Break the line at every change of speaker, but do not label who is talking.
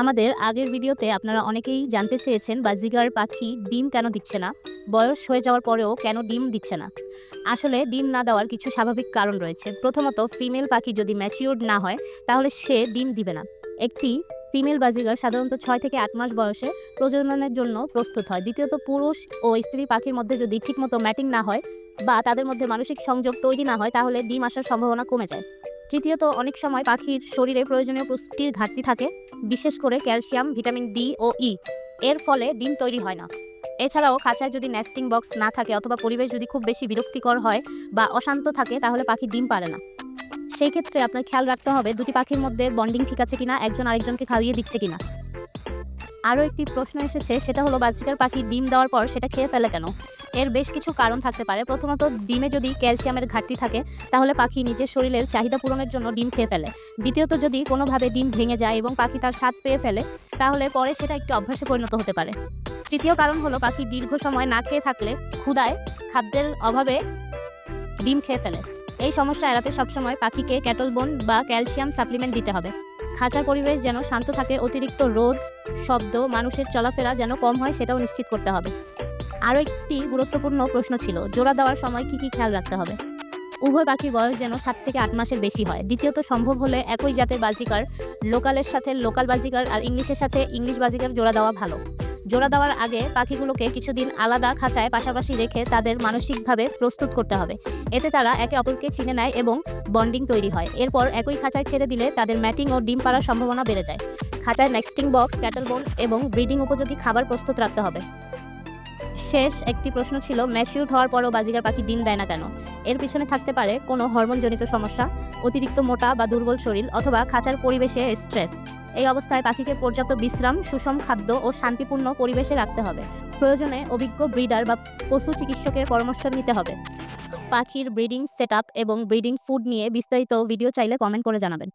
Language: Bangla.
আমাদের আগের ভিডিওতে আপনারা অনেকেই জানতে চেয়েছেন বাজিগার পাখি ডিম কেন দিচ্ছে না, বয়স হয়ে যাওয়ার পরেও কেন ডিম দিচ্ছে না। আসলে ডিম না দেওয়ার কিছু স্বাভাবিক কারণ রয়েছে। প্রথমত, ফিমেল পাখি যদি ম্যাচিউরড না হয় তাহলে সে ডিম দিবে না। একটি ফিমেল বাজিগার সাধারণত 6 থেকে 8 মাস বয়সে প্রজননের জন্য প্রস্তুত হয়। দ্বিতীয়ত, পুরুষ ও স্ত্রী পাখির মধ্যে যদি ঠিকমতো ম্যাটিং না হয় বা তাদের মধ্যে মানসিক সংযোগ তৈরি না হয় তাহলে ডিম আসার সম্ভাবনা কমে যায়। তৃতীয়ত, অনেক সময় পাখির শরীরে প্রয়োজনীয় পুষ্টির ঘাটতি থাকে, বিশেষ করে ক্যালসিয়াম, ভিটামিন ডি ও ই। এর ফলে ডিম তৈরি হয় না। এছাড়াও খাঁচায় যদি নেস্টিং বক্স না থাকে অথবা পরিবেশ যদি খুব বেশি বিরক্তিকর হয় বা অশান্ত থাকে তাহলে পাখি ডিম পারে না। সেই ক্ষেত্রে আপনার খেয়াল রাখতে হবে দুটি পাখির মধ্যে বন্ডিং ঠিক আছে কিনা, একজন আরেকজনকে খাইয়ে দিচ্ছে কিনা। আরও একটি প্রশ্ন এসেছে, সেটা হলো বাজিকার পাখি ডিম দেওয়ার পর সেটা খেয়ে ফেলে কেন। এর বেশ কিছু কারণ থাকতে পারে। প্রথমত, ডিমে যদি ক্যালসিয়ামের ঘাটতি থাকে তাহলে পাখি নিজের শরীরের চাহিদা পূরণের জন্য ডিম খেয়ে ফেলে। দ্বিতীয়ত, যদি কোনোভাবে ডিম ভেঙে যায় এবং পাখি তার স্বাদ পেয়ে ফেলে তাহলে পরে সেটা একটি অভ্যাসে পরিণত হতে পারে। তৃতীয় কারণ হলো পাখি দীর্ঘ সময় না খেয়ে থাকলে ক্ষুধায় খাদ্যের অভাবে ডিম খেয়ে ফেলে। এই সমস্যা এড়াতে সবসময় পাখিকে ক্যাটল বোন বা ক্যালসিয়াম সাপ্লিমেন্ট দিতে হবে। খাঁচার পরিবেশ যেন শান্ত থাকে, অতিরিক্ত রোদ, শব্দ, মানুষের চলাফেরা যেন কম হয় সেটাও নিশ্চিত করতে হবে। আরও একটি গুরুত্বপূর্ণ প্রশ্ন ছিল, জোড়া দেওয়ার সময় কি খেয়াল রাখতে হবে। উভয় পাখির বয়স যেন 7 থেকে 8 মাসের বেশি হয়। দ্বিতীয়ত, সম্ভব হলে একই জাতের বাজিকার, লোকালের সাথে লোকাল বাজিকার আর ইংলিশের সাথে ইংলিশ বাজিকার জোড়া দেওয়া ভালো। জোড়া দেওয়ার আগে পাখিগুলোকে কিছুদিন আলাদা খাঁচায় পাশাপাশি রেখে তাদের মানসিকভাবে প্রস্তুত করতে হবে। এতে তারা একে অপরকে চিনে নেয় এবং বন্ডিং তৈরি হয়। এরপর একই খাঁচায় ছেড়ে দিলে তাদের ম্যাটিং ও ডিম পাড়ার সম্ভাবনা বেড়ে যায়। খাঁচায় নেস্টিং বক্স, ক্যাটল বোন এবং ব্রিডিং উপযোগী খাবার প্রস্তুত রাখতে হবে। শেষ একটি প্রশ্ন ছিল, ম্যাচিউরড হওয়ার পরেও বাজিগার পাখি ডিম দেয় না কেন। এর পিছনে থাকতে পারে কোনো হরমোনজনিত সমস্যা, অতিরিক্ত মোটা বা দুর্বল শরীর অথবা খাঁচার পরিবেশে স্ট্রেস। এই অবস্থায় পাখিকে পর্যাপ্ত বিশ্রাম, সুষম খাদ্য ও শান্তিপূর্ণ পরিবেশে রাখতে হবে। প্রয়োজনে অভিজ্ঞ ব্রিডার বা পশু চিকিৎসকের পরামর্শ নিতে হবে। পাখির ব্রিডিং সেটআপ এবং ব্রিডিং ফুড নিয়ে বিস্তারিত ভিডিও চাইলে কমেন্ট করে জানাবেন।